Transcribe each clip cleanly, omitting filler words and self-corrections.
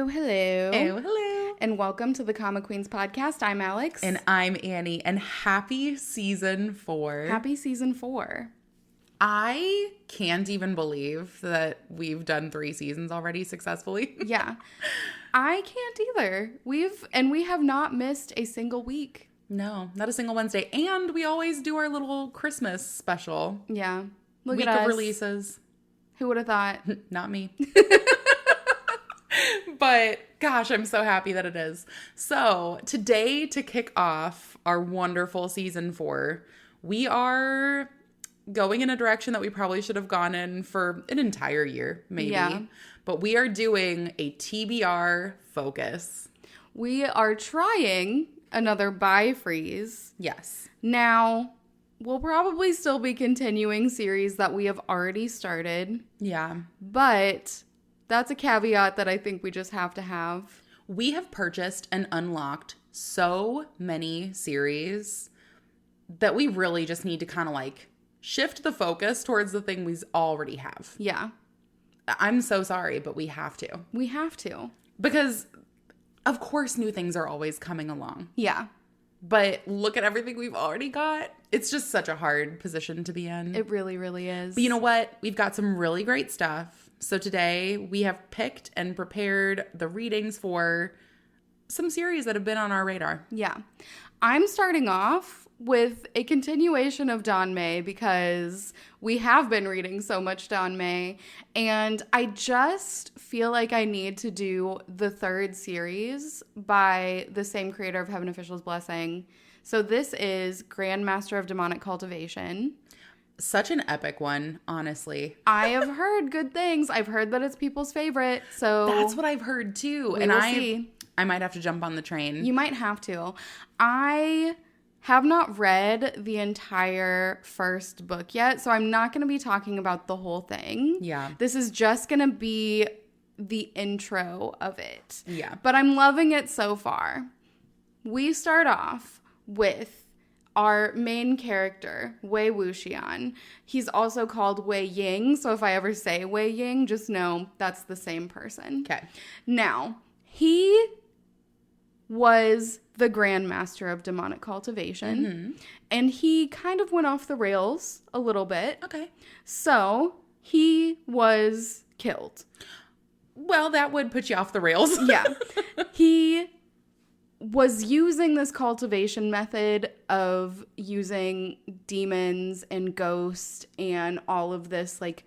Oh, hello. Oh, hello. And welcome to the Comic Queens podcast. I'm Alex. And I'm Annie. And happy season 4. Happy season 4. I can't even believe that we've done 3 seasons already successfully. Yeah. I can't either. We have not missed a single week. No, not a single Wednesday. And we always do our little Christmas special. Yeah. Look Week at us. of releases. Who would have thought? Not me. But gosh, I'm so happy that it is. So today, to kick off our wonderful season 4, we are going in a direction that we probably should have gone in for an entire year, maybe. Yeah. But we are doing a TBR focus. We are trying another buy freeze. Yes. Now, we'll probably still be continuing series that we have already started. Yeah. But that's a caveat that I think we just have to have. We have purchased and unlocked so many series that we really just need to kind of like shift the focus towards the thing we already have. Yeah. I'm so sorry, but we have to. We have to. Because, of course, new things are always coming along. Yeah. But look at everything we've already got. It's just such a hard position to be in. It really, really is. But you know what? We've got some really great stuff. So today we have picked and prepared the readings for some series that have been on our radar. Yeah. I'm starting off with a continuation of Dawn May because we have been reading so much Dawn May. And I just feel like I need to do the 3rd series by the same creator of Heaven Official's Blessing. So this is Grandmaster of Demonic Cultivation. Such an epic one, honestly. I have heard good things. I've heard that it's people's favorite. So That's what I've heard too. And I might have to jump on the train. You might have to. I have not read the entire first book yet, so I'm not going to be talking about the whole thing. Yeah. This is just going to be the intro of it. Yeah. But I'm loving it so far. We start off with our main character, Wei Wuxian. He's also called Wei Ying, so if I ever say Wei Ying, just know that's the same person. Okay. Now, he was the Grandmaster of Demonic Cultivation, and he kind of went off the rails a little bit. Okay. So, he was killed. Well, that would put you off the rails. Yeah. He was using this cultivation method of using demons and ghosts and all of this, like,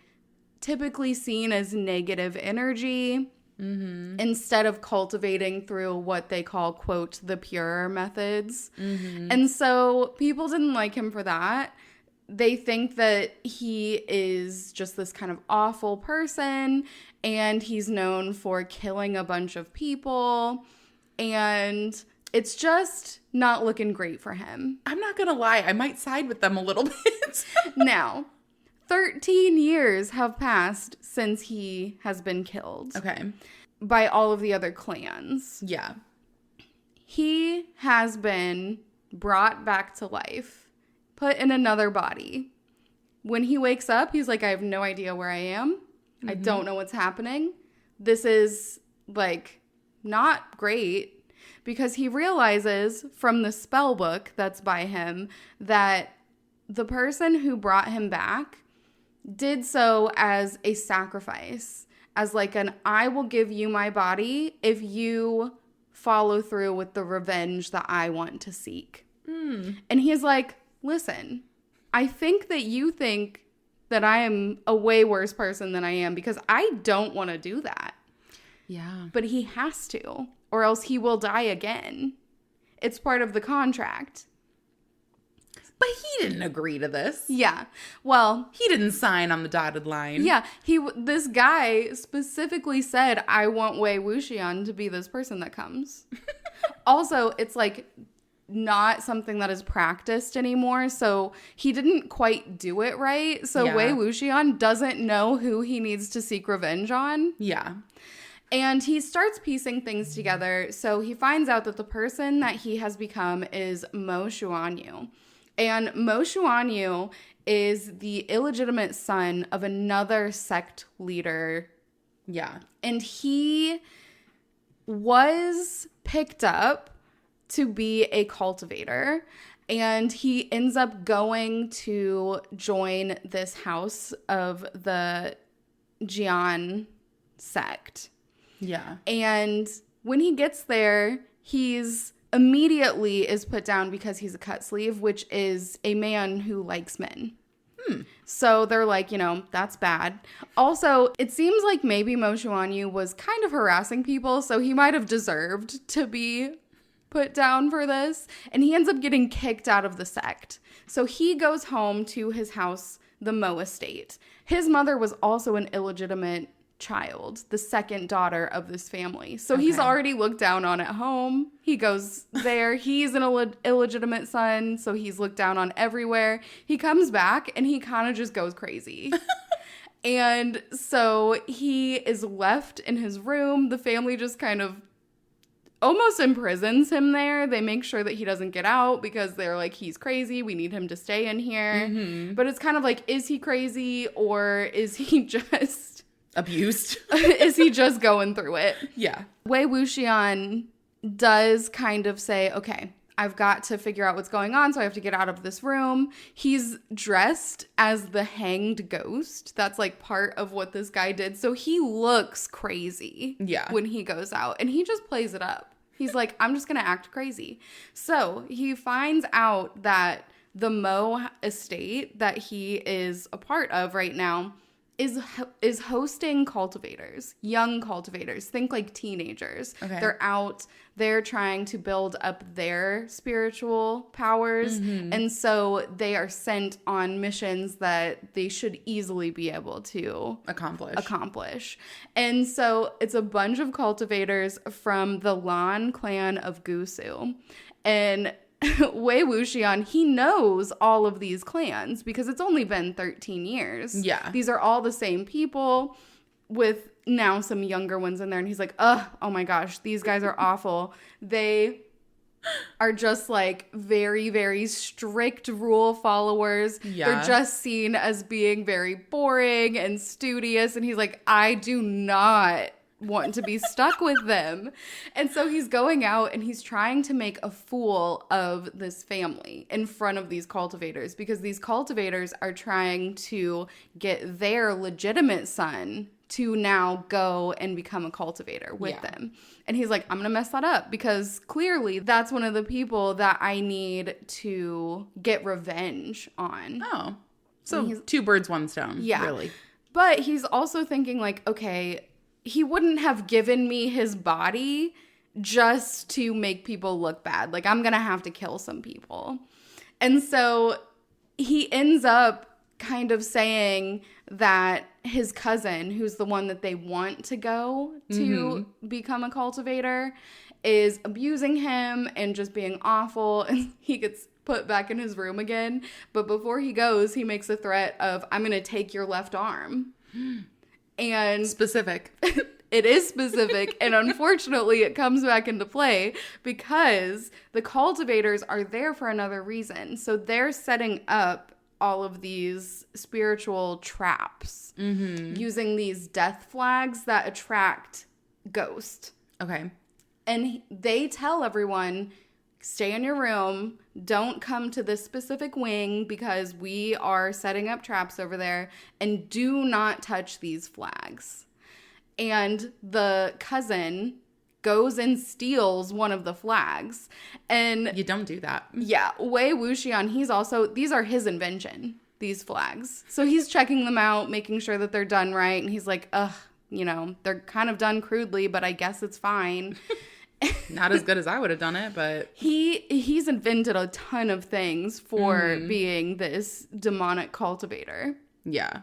typically seen as negative energy, instead of cultivating through what they call, quote, the pure methods. And so people didn't like him for that. They think that he is just this kind of awful person, and he's known for killing a bunch of people. And it's just not looking great for him. I'm not going to lie. I might side with them a little bit. Now, 13 years have passed since he has been killed. Okay. By all of the other clans. Yeah. He has been brought back to life, put in another body. When he wakes up, he's like, I have no idea where I am. I don't know what's happening. This is, like, not great. Because he realizes from the spell book that's by him that the person who brought him back did so as a sacrifice. As like an, I will give you my body if you follow through with the revenge that I want to seek. And he's like, listen, I think that you think that I am a way worse person than I am because I don't want to do that. Yeah. But he has to, or else he will die again. It's part of the contract. But he didn't agree to this. Yeah. Well, He didn't sign on the dotted line. yeah, this guy specifically said, I want Wei Wuxian to be this person that comes. Also, it's like not something that is practiced anymore, so he didn't quite do it right. So Yeah. Wei Wuxian doesn't know who he needs to seek revenge on. Yeah. And he starts piecing things together. So he finds out that the person that he has become is Mo Xuanyu. And Mo Xuanyu is the illegitimate son of another sect leader. Yeah. And he was picked up to be a cultivator, and he ends up going to join this house of the Jian sect. Yeah. And when he gets there, he's immediately is put down because he's a cut sleeve, which is a man who likes men. So they're like, that's bad. Also, it seems like maybe Mo Xuanyu was kind of harassing people, so he might have deserved to be put down for this. And he ends up getting kicked out of the sect. So he goes home to his house, the Mo estate. His mother was also an illegitimate child, the second daughter of this family. So he's already looked down on at home. He goes there. He's an illegitimate son, so he's looked down on everywhere. He comes back and he kind of just goes crazy. And so he is left in his room. The family just kind of almost imprisons him there. They make sure that he doesn't get out because they're like, he's crazy. We need him to stay in here. Mm-hmm. But it's kind of like, is he crazy or is he just abused? Is he just going through it? Yeah. Wei Wuxian does kind of say, okay, I've got to figure out what's going on, so I have to get out of this room. He's dressed as the hanged ghost. That's like part of what this guy did. So he looks crazy when he goes out, and he just plays it up. He's like, I'm just going to act crazy. So he finds out that the Mo estate that he is a part of right now is hosting cultivators, young cultivators. Think like teenagers. Okay. They're out, they're trying to build up their spiritual powers. Mm-hmm. And so they are sent on missions that they should easily be able to accomplish. And so it's a bunch of cultivators from the Lan clan of Gusu. And Wei Wuxian, he knows all of these clans because it's only been 13 years. Yeah. These are all the same people with now some younger ones in there. And he's like, oh my gosh, these guys are awful. They are just like very, very strict rule followers. Yeah. They're just seen as being very boring and studious. And he's like, I do not want to be stuck with them. And so he's going out and he's trying to make a fool of this family in front of these cultivators because these cultivators are trying to get their legitimate son to now go and become a cultivator with them. And he's like, I'm going to mess that up because clearly that's one of the people that I need to get revenge on. Oh. So two birds, one stone. Yeah. Really. But he's also thinking like, okay, he wouldn't have given me his body just to make people look bad. Like, I'm going to have to kill some people. And so he ends up kind of saying that his cousin, who's the one that they want to go to become a cultivator, is abusing him and just being awful. And he gets put back in his room again. But before he goes, he makes a threat of, I'm going to take your left arm. And specific. It is specific. And unfortunately, it comes back into play because the cultivators are there for another reason. So they're setting up all of these spiritual traps using these death flags that attract ghosts. Okay. And they tell everyone, stay in your room. Don't come to this specific wing because we are setting up traps over there. And do not touch these flags. And the cousin goes and steals one of the flags. And you don't do that. Yeah. Wei Wuxian, these are his invention, these flags. So he's checking them out, making sure that they're done right. And he's like, they're kind of done crudely, but I guess it's fine. Not as good as I would have done it, but he's invented a ton of things for being this demonic cultivator. Yeah.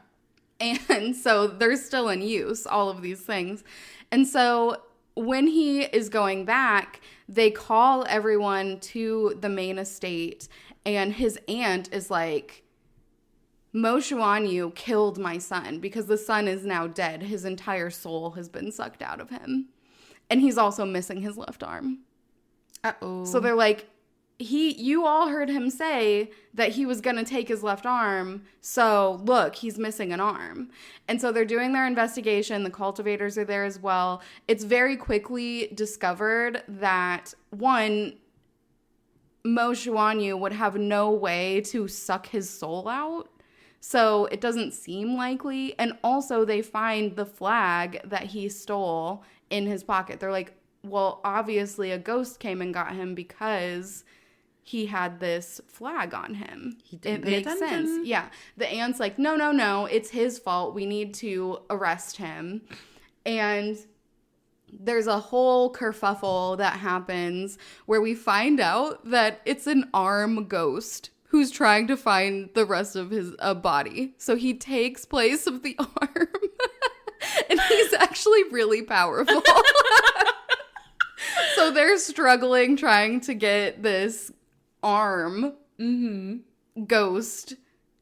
And so they're still in use, all of these things. And so when he is going back, they call everyone to the main estate, and his aunt is like, Mo Xuanyu killed my son because the son is now dead. His entire soul has been sucked out of him. And he's also missing his left arm. Uh-oh. So they're like, you all heard him say that he was going to take his left arm. So look, he's missing an arm. And so they're doing their investigation. The cultivators are there as well. It's very quickly discovered that, one, Mo Xuanyu would have no way to suck his soul out. So it doesn't seem likely. And also they find the flag that he stole in his pocket. They're like, well, obviously a ghost came and got him because he had this flag on him. He didn't it pay makes attention. sense. Yeah. The aunt's like, no, it's his fault. We need to arrest him. And there's a whole kerfuffle that happens where we find out that it's an arm ghost who's trying to find the rest of his body. So he takes place of the arm. And he's actually really powerful. So they're struggling trying to get this arm ghost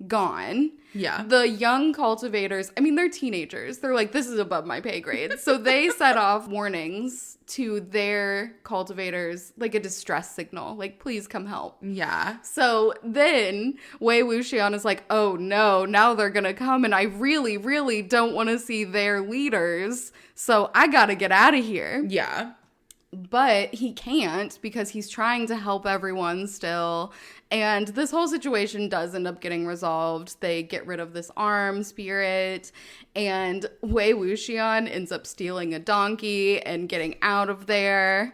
gone. Yeah. The young cultivators, I mean, they're teenagers. They're like, this is above my pay grade. So they set off warnings to their cultivators, like a distress signal, like, please come help. Yeah. So then Wei Wuxian is like, oh no, now they're going to come and I really, really don't want to see their leaders. So I got to get out of here. Yeah. But he can't because he's trying to help everyone still. And this whole situation does end up getting resolved. They get rid of this arm spirit. And Wei Wuxian ends up stealing a donkey and getting out of there.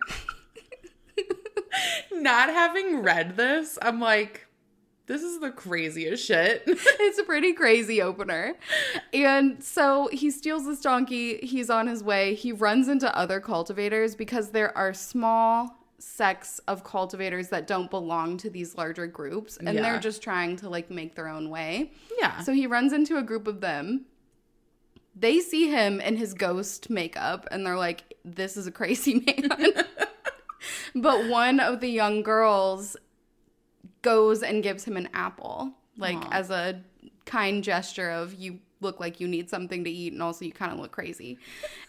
Not having read this, I'm like, this is the craziest shit. It's a pretty crazy opener. And so he steals this donkey. He's on his way. He runs into other cultivators because there are small sects of cultivators that don't belong to these larger groups. And they're just trying to like make their own way. Yeah. So he runs into a group of them. They see him in his ghost makeup and they're like, this is a crazy man. But one of the young girls goes and gives him an apple, like Aww. as a kind gesture of you look like you need something to eat and also you kind of look crazy.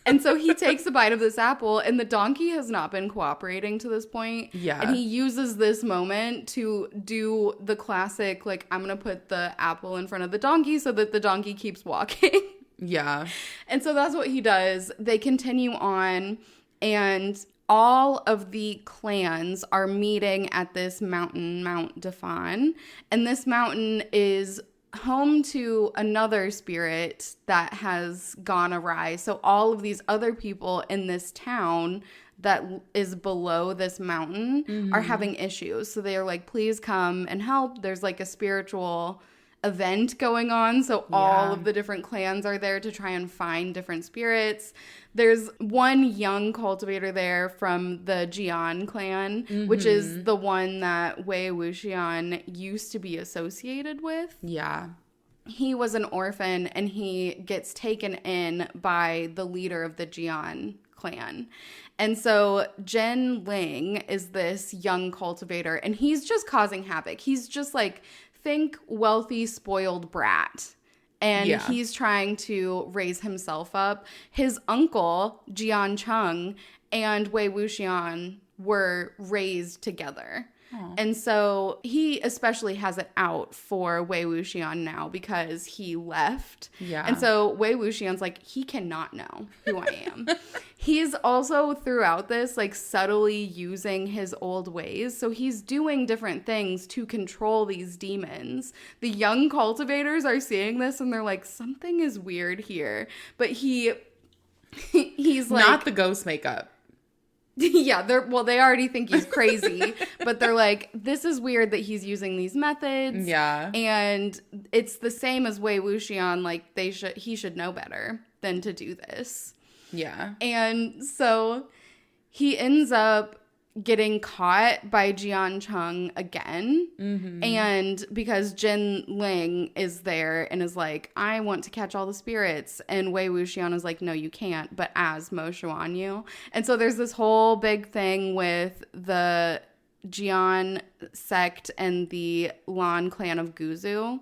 And so he takes a bite of this apple and the donkey has not been cooperating to this point. Yeah. And he uses this moment to do the classic, like, I'm going to put the apple in front of the donkey so that the donkey keeps walking. Yeah. And so that's what he does. They continue on and all of the clans are meeting at this mountain, Mount Defan. And this mountain is home to another spirit that has gone awry. So all of these other people in this town that is below this mountain are having issues. So they are like, please come and help. There's like a spiritual event going on. So all of the different clans are there to try and find different spirits. There's one young cultivator there from the Jian clan, which is the one that Wei Wuxian used to be associated with. Yeah. He was an orphan and he gets taken in by the leader of the Jian clan. And so Zhen Ling is this young cultivator and he's just causing havoc. He's just like, think wealthy, spoiled brat. And he's trying to raise himself up. His uncle, Jian Cheng, and Wei Wuxian were raised together. Aww. And so he especially has it out for Wei Wuxian now because he left. Yeah. And so Wei Wuxian's like, he cannot know who I am. He's also throughout this like subtly using his old ways. So he's doing different things to control these demons. The young cultivators are seeing this and they're like, something is weird here. But he's like, not the ghost makeup. Yeah, they already think he's crazy, but they're like, this is weird that he's using these methods. Yeah. And it's the same as Wei Wuxian, like he should know better than to do this. Yeah. And so he ends up getting caught by Jian Cheng again. And because Zhen Ling is there and is like, I want to catch all the spirits. And Wei Wuxian is like, no, you can't, but as Mo Xuanyu. And so there's this whole big thing with the Jian sect and the Lan clan of Guzu.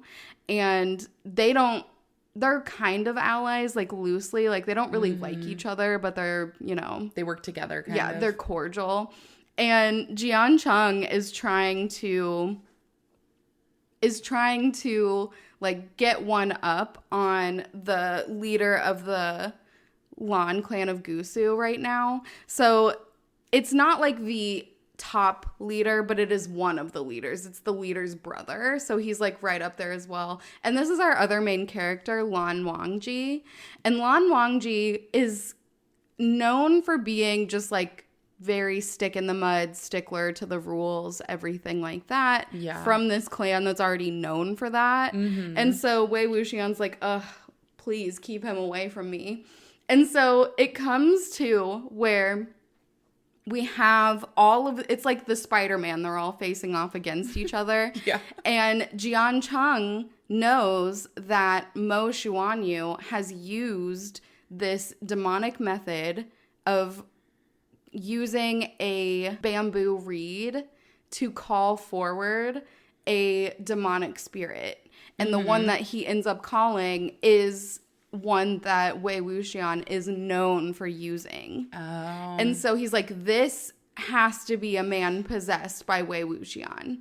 And they're kind of allies, like loosely, like they don't really like each other, but they're, they work together. They're cordial. And Jian Chung is trying to like get one up on the leader of the Lan clan of Gusu right now. So it's not like the top leader, but it is one of the leaders. It's the leader's brother. So he's like right up there as well. And this is our other main character, Lan Wangji. And Lan Wangji is known for being just like very stick in the mud, stickler to the rules, everything like that. Yeah. From this clan that's already known for that. Mm-hmm. And so Wei Wuxian's like, ugh, please keep him away from me. And so it comes to where we have it's like the Spider-Man. They're all facing off against each other. Yeah. And Jian Chung knows that Mo Xuanyu has used this demonic method of using a bamboo reed to call forward a demonic spirit. And the one that he ends up calling is one that Wei Wuxian is known for using. Oh. And so he's like, this has to be a man possessed by Wei Wuxian.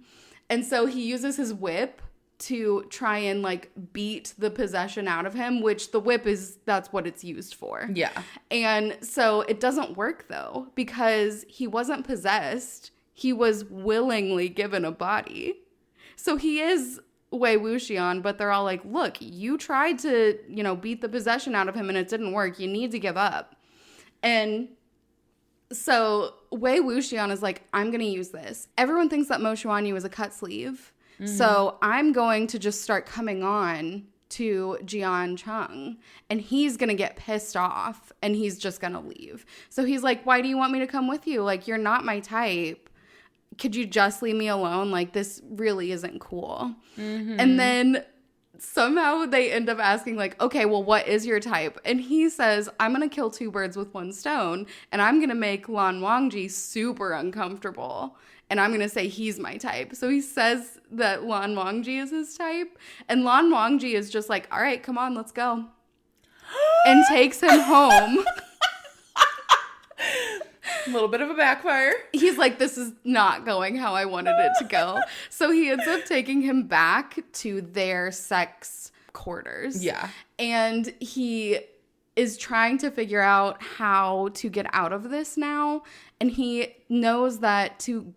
And so he uses his whip to try and like beat the possession out of him, which the whip that's what it's used for. Yeah. And so it doesn't work though, because he wasn't possessed. He was willingly given a body. So he is Wei Wuxian, but they're all like, look, you tried to, beat the possession out of him and it didn't work. You need to give up. And so Wei Wuxian is like, I'm going to use this. Everyone thinks that Mo Xuanyu is a cut sleeve. Mm-hmm. So I'm going to just start coming on to Jian Chung, and he's going to get pissed off, and he's just going to leave. So he's like, why do you want me to come with you? Like, you're not my type. Could you just leave me alone? Like, this really isn't cool. Mm-hmm. And then somehow they end up asking, like, okay, well, what is your type? And he says, I'm going to kill two birds with one stone, and I'm going to make Lan Wangji super uncomfortable. And I'm going to say he's my type. So he says that Lan Wangji is his type. And Lan Wangji is just like, all right, come on, let's go. And takes him home. A little bit of a backfire. He's like, this is not going how I wanted it to go. So he ends up taking him back to their sex quarters. Yeah. And he is trying to figure out how to get out of this now. And he knows that to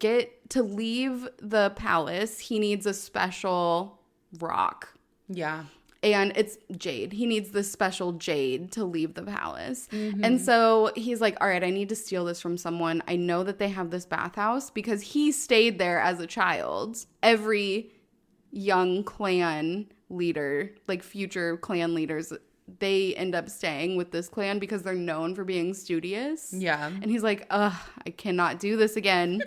leave the palace, he needs a special rock. Yeah. And it's jade. He needs this special jade to leave the palace. Mm-hmm. And so he's like, all right, I need to steal this from someone. I know that they have this bathhouse because he stayed there as a child. Every young clan leader, like future clan leaders, they end up staying with this clan because they're known for being studious. Yeah. And he's like, ugh, I cannot do this again.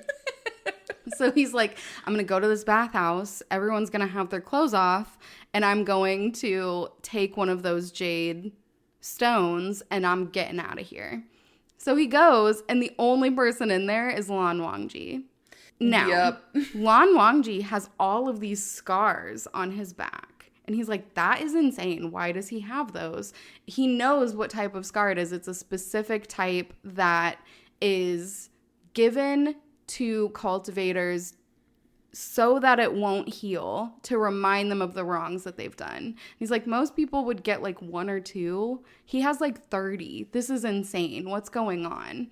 So he's like, I'm going to go to this bathhouse. Everyone's going to have their clothes off. And I'm going to take one of those jade stones and I'm getting out of here. So he goes, and the only person in there is Lan Wangji. Now, Lan Wangji has all of these scars on his back. And he's like, that is insane. Why does he have those? He knows what type of scar it is. It's a specific type that is given to cultivators so that it won't heal, to remind them of the wrongs that they've done. He's like, most people would get like 1 or 2. He has like 30. This is insane. What's going on?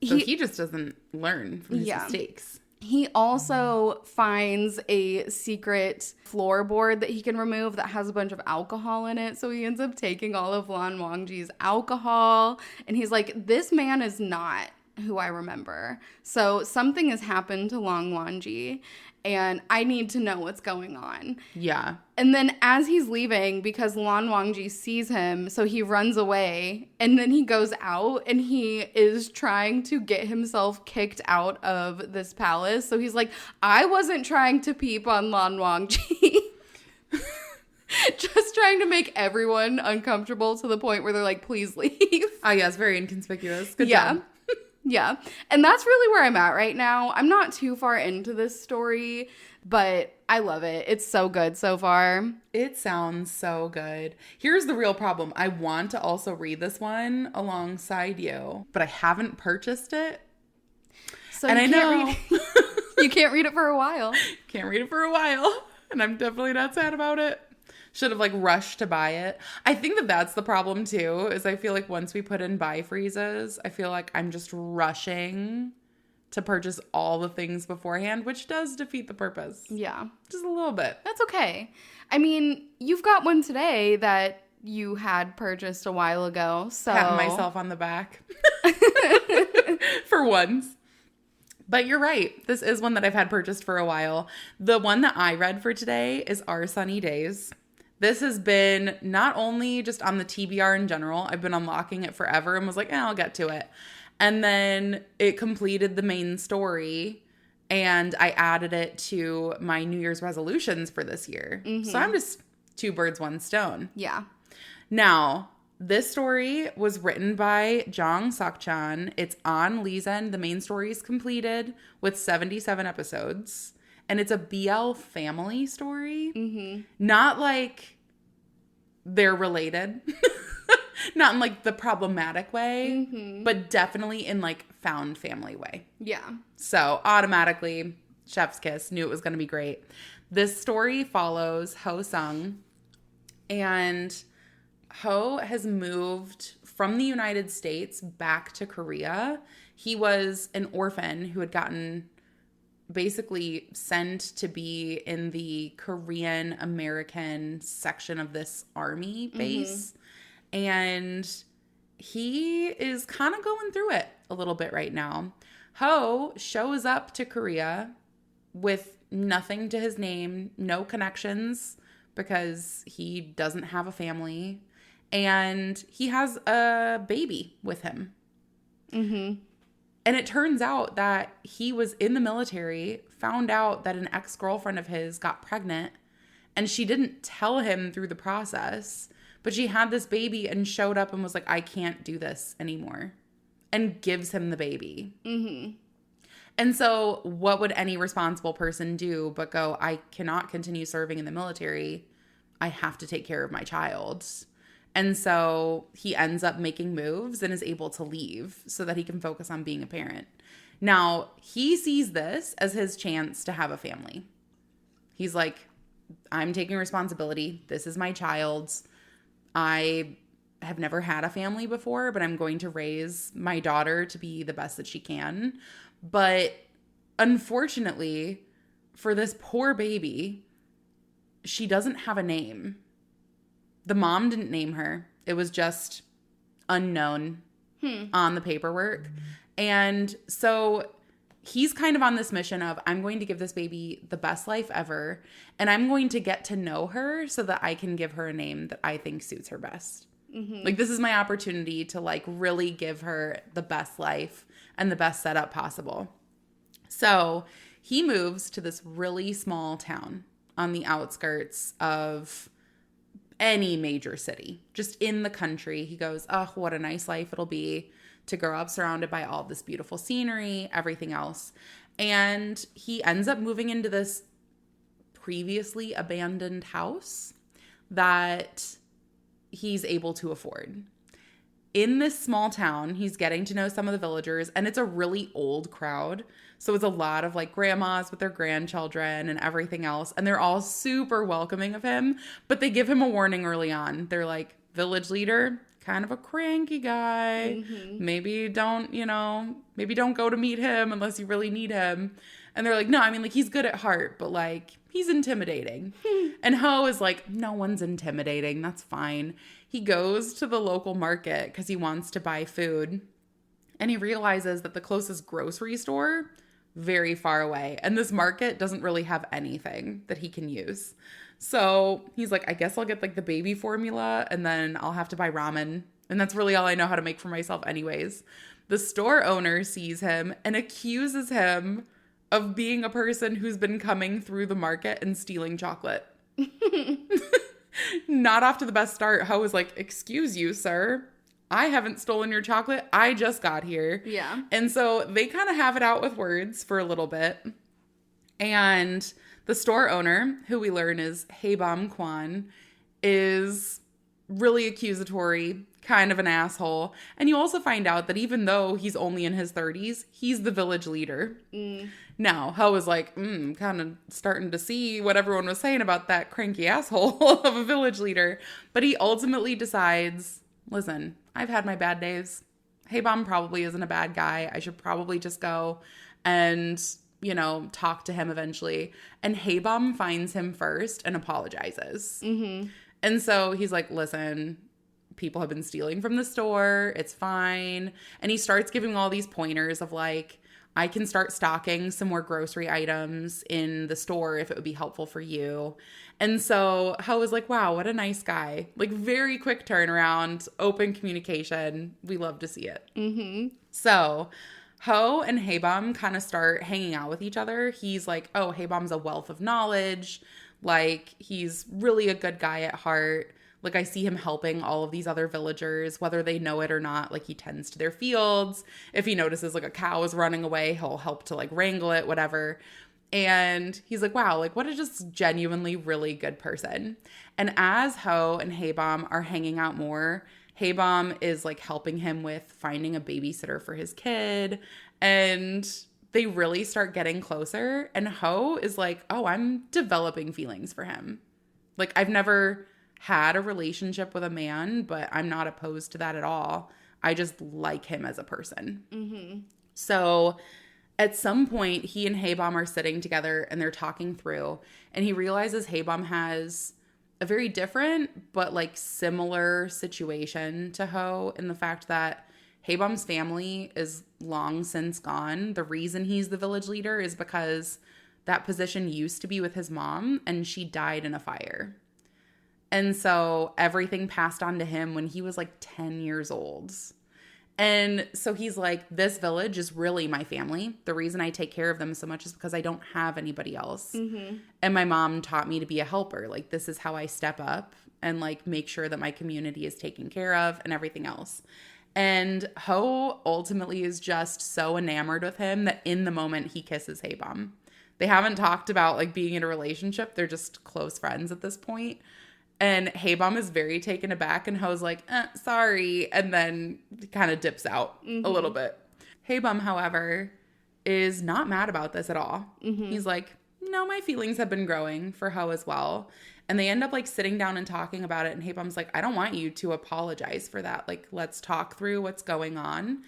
So he just doesn't learn from his mistakes. He also finds a secret floorboard that he can remove that has a bunch of alcohol in it. So he ends up taking all of Lan Wangji's alcohol. And he's like, this man is not who I remember. So something has happened to Lan Wangji, and I need to know what's going on. Yeah. And then as he's leaving, because Lan Wangji sees him, so he runs away, and then he goes out, and he is trying to get himself kicked out of this palace. So he's like, I wasn't trying to peep on Lan Wangji. Just trying to make everyone uncomfortable to the point where they're like, please leave. Oh, yeah, it's very inconspicuous. Good job. Yeah. And that's really where I'm at right now. I'm not too far into this story, but I love it. It's so good so far. It sounds so good. Here's the real problem. I want to also read this one alongside you, but I haven't purchased it. So and you I can't know. read you can't read it for a while. Can't read it for a while. And I'm definitely not sad about it. Should have like rushed to buy it. I think that that's the problem too, is I feel like once we put in buy freezes, I feel like I'm just rushing to purchase all the things beforehand, which does defeat the purpose. Yeah. Just a little bit. That's okay. I mean, you've got one today that you had purchased a while ago, so... Patting myself on the back. For once. But you're right. This is one that I've had purchased for a while. The one that I read for today is Our Sunny Days. This has been not only just on the TBR in general, I've been unlocking it forever and was like, I'll get to it. And then it completed the main story, and I added it to my New Year's resolutions for this year. Mm-hmm. So I'm just 2 birds, 1 stone. Yeah. Now, this story was written by Jong Sok-chan. It's on Leezen. The main story is completed with 77 episodes. And it's a BL family story. Mm-hmm. Not like they're related. Not in like the problematic way, mm-hmm. but definitely in like found family way. Yeah. So automatically, chef's kiss, knew it was going to be great. This story follows Ho Sung, and Ho has moved from the United States back to Korea. He was an orphan who had gotten basically sent to be in the Korean American section of this army base. Mm-hmm. And he is kind of going through it a little bit right now. Ho shows up to Korea with nothing to his name, no connections, because he doesn't have a family. And he has a baby with him. Mm-hmm. And it turns out that he was in the military, found out that an ex-girlfriend of his got pregnant, and she didn't tell him through the process. But she had this baby and showed up and was like, I can't do this anymore. And gives him the baby. Mm-hmm. And so what would any responsible person do but go, I cannot continue serving in the military. I have to take care of my child. And so he ends up making moves and is able to leave so that he can focus on being a parent. Now, he sees this as his chance to have a family. He's like, I'm taking responsibility. This is my child's. I have never had a family before, but I'm going to raise my daughter to be the best that she can. But unfortunately, for this poor baby, she doesn't have a name. The mom didn't name her. It was just unknown on the paperwork. And so he's kind of on this mission of, I'm going to give this baby the best life ever, and I'm going to get to know her so that I can give her a name that I think suits her best. Mm-hmm. Like, this is my opportunity to like really give her the best life and the best setup possible. So he moves to this really small town on the outskirts of any major city, just in the country. He goes, oh, what a nice life it'll be to grow up surrounded by all this beautiful scenery, everything else. And he ends up moving into this previously abandoned house that he's able to afford. In this small town, he's getting to know some of the villagers, and it's a really old crowd. So it's a lot of like grandmas with their grandchildren and everything else. And they're all super welcoming of him, but they give him a warning early on. They're like, village leader, kind of a cranky guy. Mm-hmm. Maybe don't go to meet him unless you really need him. And they're like, no, I mean, like, he's good at heart, but like, he's intimidating. And Ho is like, no one's intimidating. That's fine. He goes to the local market because he wants to buy food. And he realizes that the closest grocery store, very far away. And this market doesn't really have anything that he can use. So he's like, I guess I'll get like the baby formula and then I'll have to buy ramen. And that's really all I know how to make for myself anyways. The store owner sees him and accuses him of being a person who's been coming through the market and stealing chocolate. Not off to the best start. Ho was like, excuse you, sir. I haven't stolen your chocolate. I just got here. Yeah. And so they kind of have it out with words for a little bit. And the store owner, who we learn is Haebam Kwan, is really accusatory, kind of an asshole. And you also find out that even though he's only in his 30s, he's the village leader. Now, Ho is like, kind of starting to see what everyone was saying about that cranky asshole of a village leader. But he ultimately decides, listen, I've had my bad days. Haebom probably isn't a bad guy. I should probably just go and, talk to him eventually. And Haebom finds him first and apologizes. And so he's like, listen, people have been stealing from the store. It's fine. And he starts giving all these pointers of like, I can start stocking some more grocery items in the store if it would be helpful for you. And so Ho was like, wow, what a nice guy. Like, very quick turnaround, open communication. We love to see it. So Ho and Haebom kind of start hanging out with each other. He's like, oh, Haebom's a wealth of knowledge. Like, he's really a good guy at heart. Like, I see him helping all of these other villagers, whether they know it or not. Like, he tends to their fields. If he notices, like, a cow is running away, he'll help to, like, wrangle it, whatever. And he's like, wow, like, what a just genuinely really good person. And as Ho and Haebom are hanging out more, Haebom is, like, helping him with finding a babysitter for his kid. And they really start getting closer. And Ho is like, oh, I'm developing feelings for him. Like, I've never had a relationship with a man, but I'm not opposed to that at all. I just like him as a person. So at some point, he and Haebom are sitting together and they're talking through, and he realizes Haebom has a very different but like similar situation to Ho in the fact that Haebom's family is long since gone. The reason he's the village leader is because that position used to be with his mom and she died in a fire. And so everything passed on to him when he was like 10 years old. And so he's like, this village is really my family. The reason I take care of them so much is because I don't have anybody else. And my mom taught me to be a helper. Like, this is how I step up and like make sure that my community is taken care of and everything else. And Ho ultimately is just so enamored with him that in the moment he kisses Haebom. They haven't talked about like being in a relationship. They're just close friends at this point. And Haebom is very taken aback, and Ho's like, sorry, and then kind of dips out a little bit. Haebom, however, is not mad about this at all. He's like, no, my feelings have been growing for Ho as well. And they end up like sitting down and talking about it, and Haebom's like, I don't want you to apologize for that. Like, let's talk through what's going on.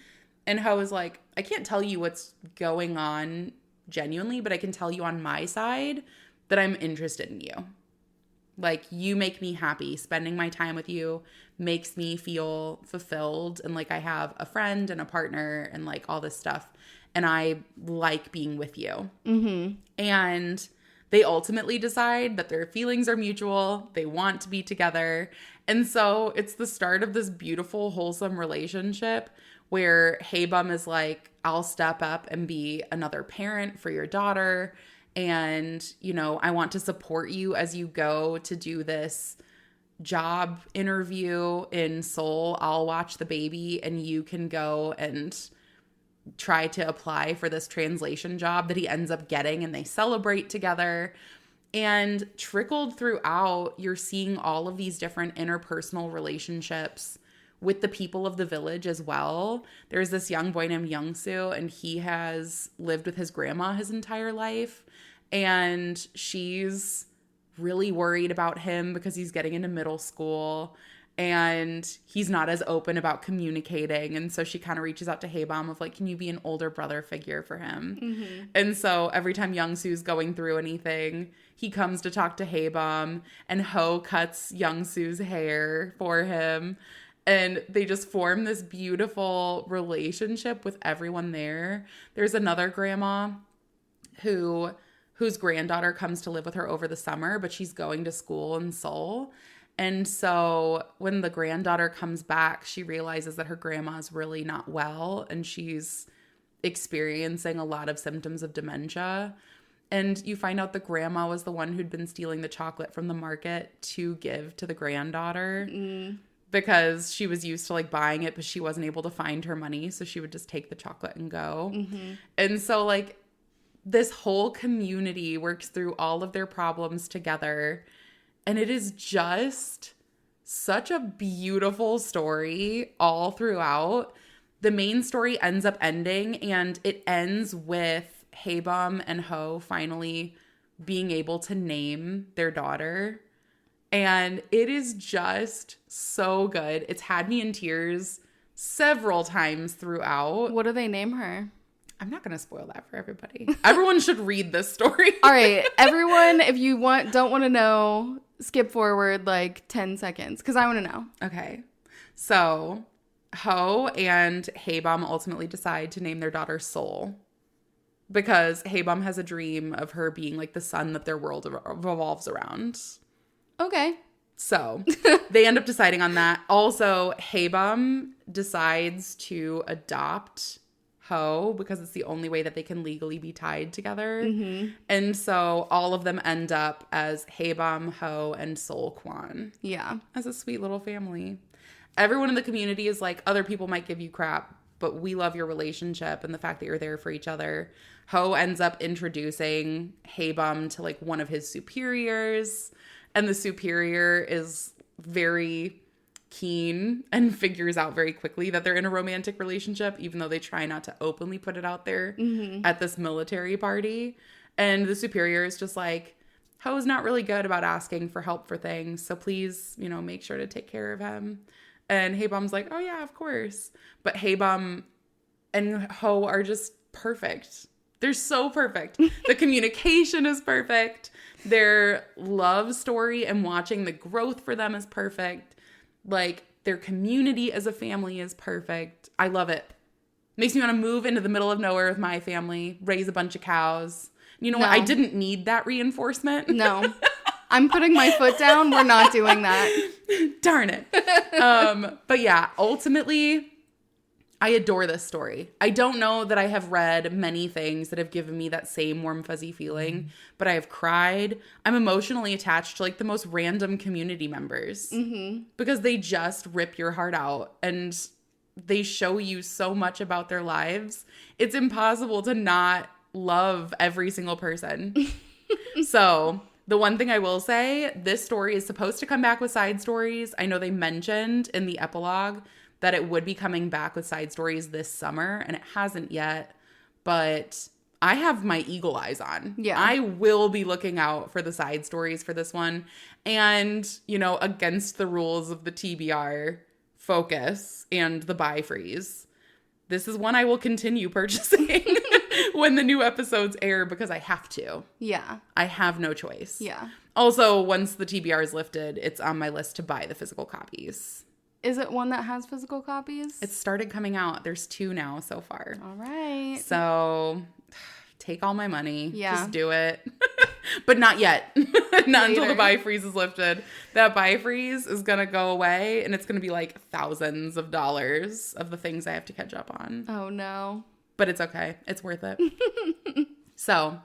And Ho is like, I can't tell you what's going on genuinely, but I can tell you on my side that I'm interested in you. Like, you make me happy. Spending my time with you makes me feel fulfilled and like I have a friend and a partner and like all this stuff. And I like being with you. And they ultimately decide that their feelings are mutual. They want to be together. And so it's the start of this beautiful, wholesome relationship where Haebom is like, I'll step up and be another parent for your daughter. And, I want to support you as you go to do this job interview in Seoul. I'll watch the baby and you can go and try to apply for this translation job that he ends up getting, and they celebrate together. And trickled throughout, you're seeing all of these different interpersonal relationships with the people of the village as well. There's this young boy named Young-soo, and he has lived with his grandma his entire life. And she's really worried about him because he's getting into middle school and he's not as open about communicating. And so she kind of reaches out to Haebom of like, can you be an older brother figure for him? And so every time Young-soo's going through anything, he comes to talk to Haebom, and Ho cuts Young-soo's hair for him. And they just form this beautiful relationship with everyone there. There's another grandma whose granddaughter comes to live with her over the summer, but she's going to school in Seoul. And so when the granddaughter comes back, she realizes that her grandma's really not well and she's experiencing a lot of symptoms of dementia. And you find out the grandma was the one who'd been stealing the chocolate from the market to give to the granddaughter because she was used to like buying it, but she wasn't able to find her money. So she would just take the chocolate and go. And so like, this whole community works through all of their problems together. And it is just such a beautiful story all throughout. The main story ends up ending, and it ends with Haebum and Ho finally being able to name their daughter. And it is just so good. It's had me in tears several times throughout. What do they name her? I'm not going to spoil that for everybody. Everyone should read this story. All right, everyone, if you don't want to know, skip forward like 10 seconds because I want to know. Okay. So Ho and Haebum ultimately decide to name their daughter Sol because Haebum has a dream of her being like the sun that their world revolves around. Okay. So they end up deciding on that. Also, Haebum decides to adopt Ho because it's the only way that they can legally be tied together. Mm-hmm. And so all of them end up as Haebum, Ho, and Sol Kwon. Yeah. As a sweet little family. Everyone in the community is like, other people might give you crap, but we love your relationship and the fact that you're there for each other. Ho ends up introducing Haebum to like one of his superiors, and the superior is very keen and figures out very quickly that they're in a romantic relationship, even though they try not to openly put it out there at this military party. And the superior is just like, Ho's not really good about asking for help for things, so please, make sure to take care of him. And Haebum's like, oh yeah, of course. But Haebum and Ho are just perfect. They're so perfect. The communication is perfect. Their love story and watching the growth for them is perfect. Like, their community as a family is perfect. I love it. Makes me want to move into the middle of nowhere with my family, raise a bunch of cows. You know what? I didn't need that reinforcement. No. I'm putting my foot down. We're not doing that. Darn it. But yeah, ultimately, I adore this story. I don't know that I have read many things that have given me that same warm, fuzzy feeling, but I have cried. I'm emotionally attached to like the most random community members because they just rip your heart out and they show you so much about their lives. It's impossible to not love every single person. So the one thing I will say, this story is supposed to come back with side stories. I know they mentioned in the epilogue that it would be coming back with side stories this summer, and it hasn't yet, but I have my eagle eyes on. Yeah. I will be looking out for the side stories for this one. And, against the rules of the TBR focus and the buy freeze, this is one I will continue purchasing when the new episodes air because I have to. Yeah. I have no choice. Yeah. Also, once the TBR is lifted, it's on my list to buy the physical copies. Is it one that has physical copies? It started coming out. There's 2 now so far. All right. So take all my money. Yeah. Just do it. But not yet. Not until the buy freeze is lifted. That buy freeze is going to go away and it's going to be like thousands of dollars of the things I have to catch up on. Oh, no. But it's okay. It's worth it. So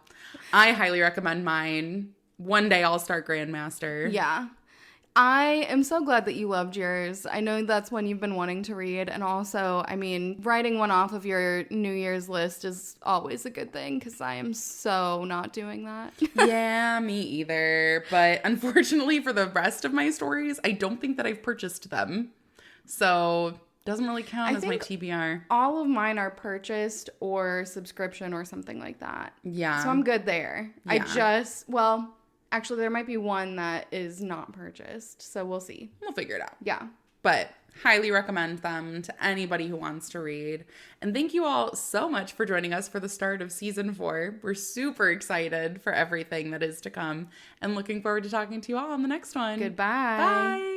I highly recommend mine. One day I'll start Grandmaster. Yeah. I am so glad that you loved yours. I know that's one you've been wanting to read. And also, writing one off of your New Year's list is always a good thing because I am so not doing that. Yeah, me either. But unfortunately for the rest of my stories, I don't think that I've purchased them. So doesn't really count as my TBR. All of mine are purchased or subscription or something like that. Yeah. So I'm good there. Yeah. Actually, there might be one that is not purchased, so we'll see. We'll figure it out. Yeah. But highly recommend them to anybody who wants to read. And thank you all so much for joining us for the start of season 4. We're super excited for everything that is to come and looking forward to talking to you all on the next one. Goodbye. Bye.